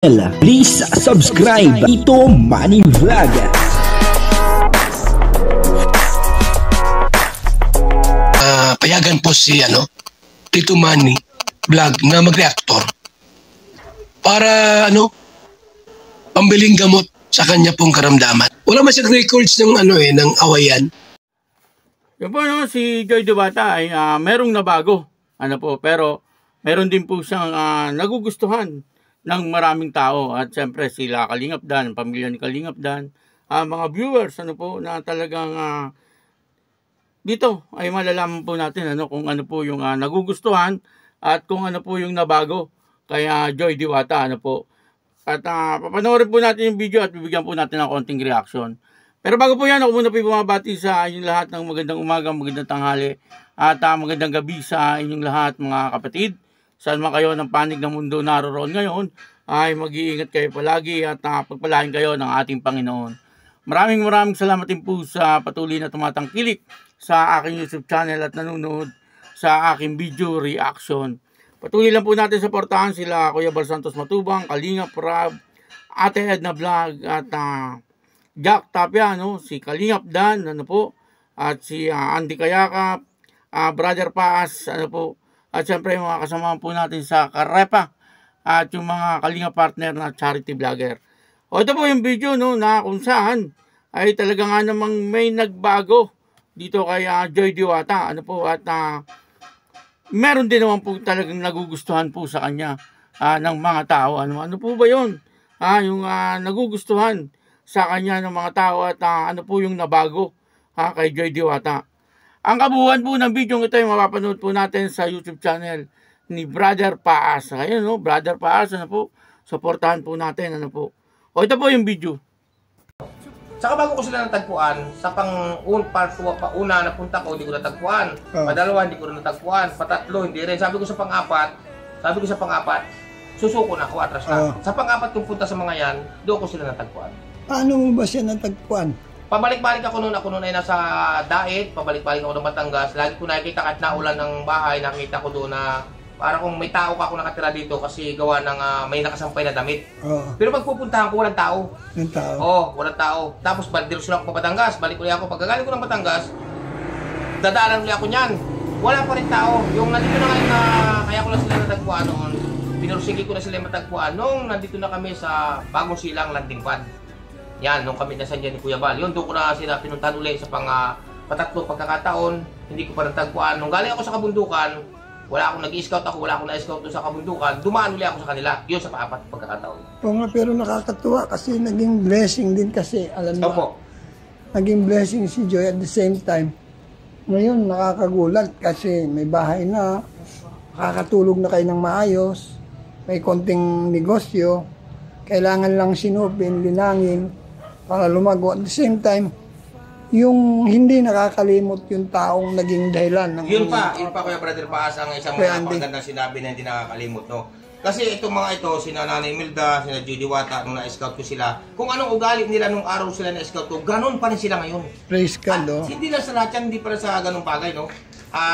Please subscribe Tito Manny Vlog. Payagan po si Tito Manny Vlog na mag-reactor para pambiling gamot sa kanya pong karamdaman. Wala man siyang records ng ng awayan. Yung po si Joy Diwata ay merong nabago. Pero meron din po siyang nagugustuhan ng maraming tao. At siyempre sila Kalingap Dan, pamilya ni Kalingap Dan, mga viewers na talagang dito ay malalaman po natin kung ano po yung nagugustuhan at kung ano po yung nabago kaya Joy Diwata At papanoorin po natin yung video at bibigyan po natin ng konting reaction. Pero bago po yan, ako muna po bumabati sa inyong lahat ng magandang umaga, magandang tanghali at magandang gabi sa inyong lahat mga kapatid. Saan man kayo ng panig ng mundo naroon ngayon, ay mag-iingat kayo palagi at pagpalain kayo ng ating Panginoon. Maraming salamat din po sa patuloy na tumatangkilik sa aking YouTube channel at nanonood sa aking video reaction. Patuloy lang po natin suportahan sila Kuya Bal Santos Matubang, Kalingap Rab, Ate Edna Vlog at Jack Tapia, si Kalingap Dan, at si Andy Kayakap, Brother Paas, at siyempre mga kasama po natin sa Karepa at yung mga Kalingap partner na charity vlogger. Ito po yung video na kung saan ay talaga nga namang may nagbago dito kay Joy Diwata. At meron din naman po talagang nagugustuhan po sa kanya ng mga tao. Ano po ba yun? Yung nagugustuhan sa kanya ng mga tao at ano po yung nabago kay Joy Diwata. Ang kabuuan po ng video ito ay mapapanood po natin sa YouTube channel ni Brother Paas. Ayun Brother Paas, supportahan po natin, ito po yung video. Saka bago ko sila natagpuan, sa una na punta ko, hindi ko natagpuan. Padalawa, hindi ko natagpuan. Patatlo, hindi rin. Sabi ko sa pang-apat, susuko na ako, atras na. Sa pang-apat kung punta sa mga yan, doon ko sila natagpuan. Paano mo ba siya natagpuan? Pabalik-balik ako noon ay nasa Daet, pabalik-balik ako ng Batangas. Lagi ko nakikita kahit naulan ng bahay, nakita ko doon na para kung may tao ka ako nakatira dito kasi gawa ng may nakasampay na damit. Pero pag pupuntahan ko, walang tao. Walang tao? Walang tao. Tapos diretso lang ako pa Batangas, balik ulit ako. Pagkagaling ko ng Batangas, dadaanan ulit ako niyan. Wala pa rin tao. Yung nandito na ngayon na kaya ko na sila natagpuan noon, pinursigi ko na sila matagpuan nung nandito na kami sa Bagong Silang Landing Pad. Yan, nung kami nasan dyan ni Kuya Bal. Yun, doon ko na sila pinuntahan ulit sa patatlong pagkakataon. Hindi ko pa natagpuan. Nung galing ako sa kabundukan, wala akong nag-i-scout wala akong na-scout doon sa kabundukan. Dumaan ulit ako sa kanila. Yun sa paapat pagkakataon. Oo nga, pero nakakatuwa kasi naging blessing din kasi. Alam mo, Opo. Naging blessing si Joy at the same time. Ngayon, nakakagulat kasi may bahay na, nakakatulog na kayo ng maayos, may konting negosyo, kailangan lang sinupin, linangin, para lumago. At the same time, yung hindi nakakalimot yung taong naging dahilan ng yun pa Kuya Brother Paas ang isang magandang sinabi na hindi nakakalimot kasi itong mga ito, sina Nanay Milda, sina Joy Diwata, nung na-scout ko sila, kung anong ugali nila nung araw sila na-scout ko, ganun pa rin sila ngayon. Praise God, hindi lang sa lahat yan, hindi pa rin sa ganung bagay,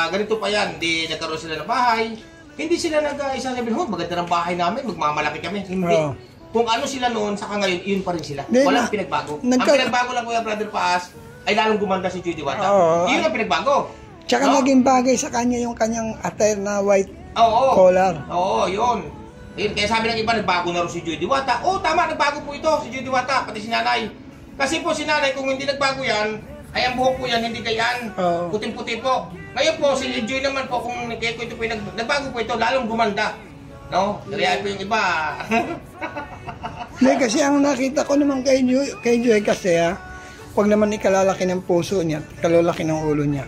ganito pa yan, hindi nagkaroon sila ng bahay, hindi sila nag-isa sabihin, maganda ng bahay namin, magmamalaki kami, hindi. Kung ano sila noon, saka ngayon, yun pa rin sila. Walang pinagbago. Ang pinagbago lang, Kuya Brother Paas, ay lalong gumanda si Joy Diwata. Yun ang pinagbago. Tsaka naging bagay sa kanya yung kanyang attire na white collar. Yun. Kaya sabi ng iba, nagbago na rin si Joy Diwata. Tama, nagbago po ito, si Joy Diwata, pati si Nanay. Kasi po si Nanay, kung hindi nagbago yan, ay ang buhok po yan, hindi gayan. Puting-puti po. Ngayon po, si Joy naman po, kung kaya ko ito po, nagbago po ito, lalong gumanda. Kaya po yung iba. Hindi, kasi ang nakita ko naman kay Joy kasi pag naman ikalalaki ng puso niya, ikalalaki ng ulo niya.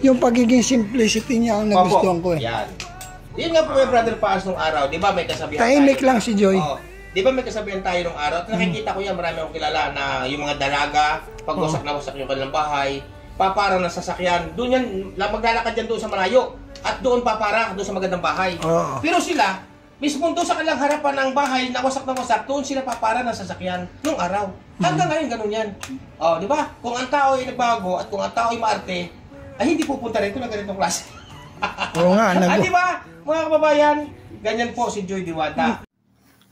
Yung pagiging simplicity niya ang nagustuhan ko Yan. Yun nga po may Brother Paas nung araw, di ba may kasabihan tahimik lang si Joy. Di ba may kasabihan tayo nung araw? At nakikita ko yan, marami akong kilala na yung mga dalaga, pag wasak na wasak yung kanilang bahay, papara ng sasakyan, doon yan, maglalakad yan doon sa malayo. At doon papara, doon sa magandang bahay. Pero sila, mismo doon sa kanilang harapan ng bahay na wasak, doon sila papara ng sasakyan nung araw. Hanggang ngayon, ganun yan. Di ba? Kung ang tao ay nagbago at kung ang tao ay maarte, ay hindi pupunta rito na ganitong klase. Oo nga, di ba? Mga kababayan, ganyan po si Joy Diwata.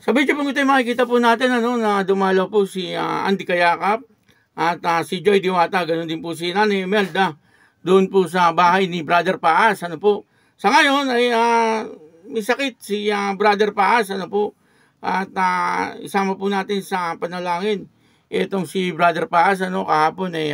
Sa video po ito makikita po natin na dumalaw po si Andy Kayakap at si Joy Diwata, ganoon din po si Nanay Imelda doon po sa bahay ni Brother Paas. Sa ngayon ay may sakit si Brother Paas at isama po natin sa panalangin itong si Brother Paas. Kahapon ay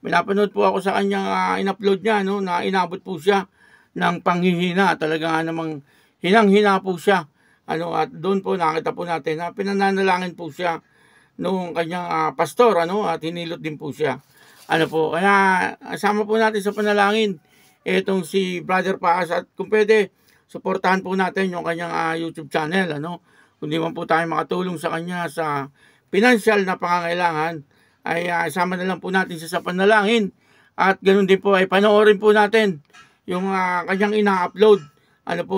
pinapanood po ako sa kanyang in-upload niya na inabot po siya ng panghihina. Talaga namang hinang-hina po siya. At doon po nakita po natin na pinananalangin po siya noong kanyang pastor at hinilot din po siya. Kaya asama po natin sa panalangin itong si Brother Paas, at kung pwede suportahan po natin yung kanyang YouTube channel. Kung di man po tayo makatulong sa kanya sa financial na pangangailangan, ay asama na lang po natin siya sa panalangin, at ganoon din po ay panoorin po natin yung kanyang ina-upload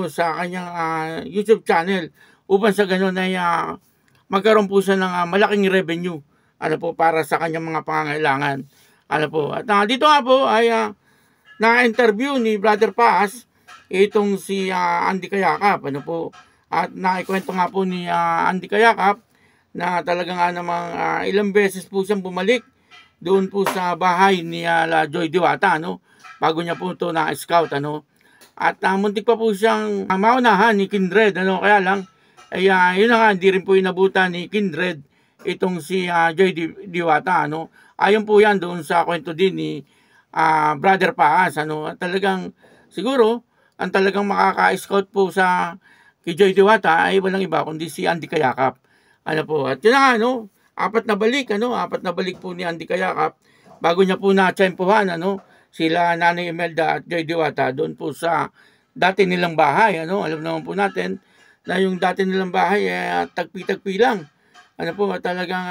sa kanyang YouTube channel, upang sa ganoon ay magkaroon po siya ng malaking revenue para sa kanyang mga pangangailangan. At dito nga po ay na-interview ni Brother Paas itong si Andy Kayakap. At naikwento nga po ni Andy Kayakap na talagang namang ilang beses po siyang bumalik doon po sa bahay ni Joy Diwata bago niya po ito na-scout. At muntik pa po siyang maunahan ni Kindred. Kaya lang ay yun na nga, hindi rin po inabutan ni Kindred itong si Joy Diwata. Ayon po yan doon sa kwento din ni Brother Paas. Talagang siguro ang talagang makaka-scout po sa kay Joy Diwata ay walang iba kundi si Andy Kayakap. At yun na nga, apat na balik po ni Andy Kayakap bago niya po na-tsempohan sila Nanay Imelda at Joy Diwata doon po sa dati nilang bahay. Alam naman po natin na yung dati nilang bahay tagpi-tagpi lang. Talagang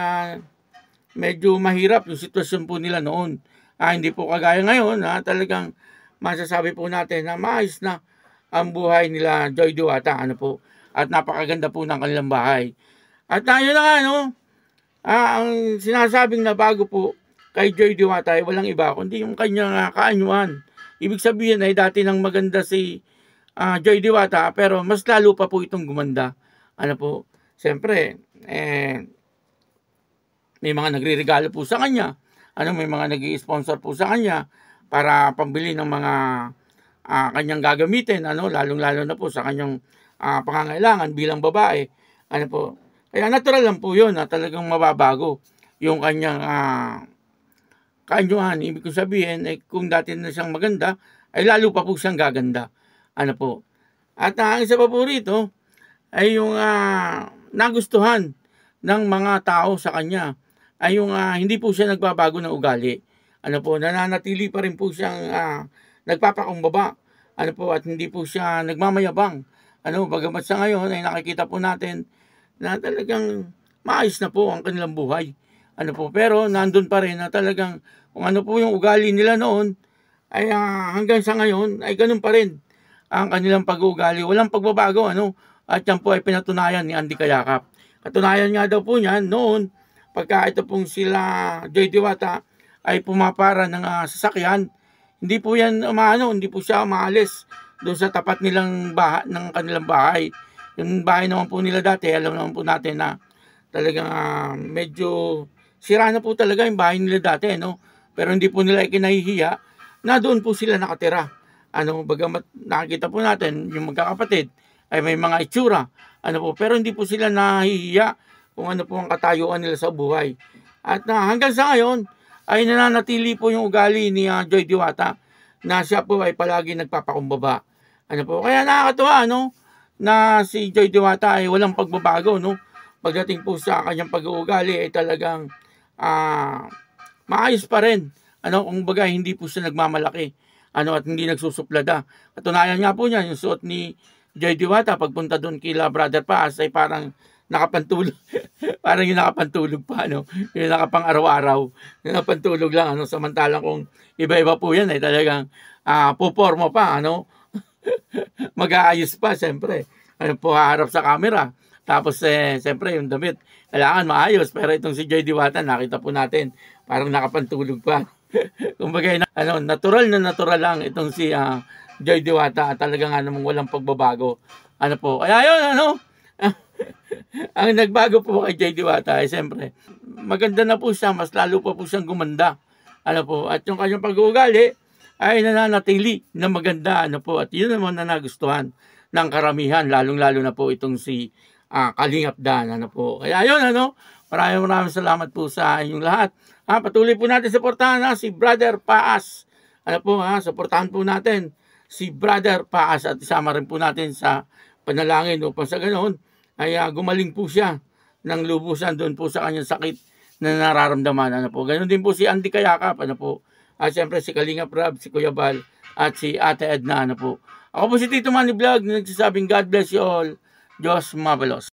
medyo mahirap yung sitwasyon po nila noon. Hindi po kagaya ngayon, talagang masasabi po natin na maayos na ang buhay nila Joy Diwata. At napakaganda po ng kanilang bahay. At yun na nga, ang sinasabing na bago po kay Joy Diwata ay walang iba kundi yung kanyang kaanyuan. Ibig sabihin ay dati nang maganda si Joy Diwata, pero mas lalo pa po itong gumanda. Siyempre, may mga nagre-regalo po sa kanya. May mga nag-i-sponsor po sa kanya para pambili ng mga kanyang gagamitin, lalong-lalo na po sa kanyang pangangailangan bilang babae. Kaya natural lang po yun na talagang mababago yung kanyang kaanyuhan. Ibig sabihin, kung dati na siyang maganda, ay lalo pa po siyang gaganda. At ang isa pa po rito, ay yung nagustuhan ng mga tao sa kanya, ay yung hindi po siya nagbabago ng ugali. Nananatili pa rin po siyang nagpapakumbaba. At hindi po siya nagmamayabang. Bagamat sa ngayon, ay nakikita po natin na talagang maayos na po ang kanilang buhay. Pero nandun pa rin na talagang kung ano po yung ugali nila noon, ay hanggang sa ngayon ay ganun pa rin ang kanilang pag-uugali. Walang pagbabago. At yan po ay pinatunayan ni Andy Kayakap. Katunayan nga daw po niyan noon, pagka ito pong sila Joy Diwata ay pumapara ng sasakyan, hindi po yan hindi po siya umaalis doon sa tapat nilang ng kanilang bahay. Yung bahay naman po nila dati, alam naman po natin na talagang medyo sira na po talaga yung bahay nila dati, pero hindi po nila ikinahihiya na doon po sila nakatira. Bagamat nakikita po natin yung magkakapatid ay may mga itsura, pero hindi po sila nahihiya kung ano po ang katayuan nila sa buhay. At hanggang sa ngayon ay nananatili po yung ugali ni Joy Diwata na siya po ay palagi nagpapakumbaba. Kaya nakakatuwa na si Joy Diwata ay walang pagbabago. Pagdating po sa kanyang pag-uugali ay talagang maayos pa rin. Kung baga hindi po siya nagmamalaki at hindi nagsusuplada. Katunayan nga po niya yung suot ni Joy Diwata pagpunta doon kila Brother Paas ay parang nakapantulog. Parang yung nakapantulog pa, yung nakapang araw-araw. Yung nakapantulog lang, samantalang kung iba-iba po yan ay talagang puporma pa, mag-aayos pa, siyempre. Haharap sa camera. Tapos, siyempre, yung damit, kailangan maayos. Pero itong si Joy Diwata, nakita po natin, parang nakapantulog pa. Kumbaga, natural na natural lang itong si Joy Diwata. Talaga nga namang walang pagbabago. Kaya yun, Ang nagbago po kay Joy Diwata ay siyempre, maganda na po siya, mas lalo pa po siyang gumanda. Ano po, at yung kanyang pag-uugali ay nananatili na maganda. Ano po, at yun naman na nagustuhan ng karamihan, lalong-lalo na po itong si Kalingap Dan. Ano po, kaya yun, ano, maraming salamat po sa inyong lahat. Patuloy po natin suportahan si Brother Paas. Ano po, suportahan po natin si Brother Paas at isama rin po natin sa panalangin upang sa ganoon ay gumaling po siya ng lubusan doon po sa kanyang sakit na nararamdaman. Ano po, ganoon din po si Andy Kayakap, ano po, at siyempre si Kalingap Rab, si Kuya Bal, at si Ate Edna. Ano po, ako po si Tito Manny Vlog na nagsasabing God bless you all. Diyos mabalos.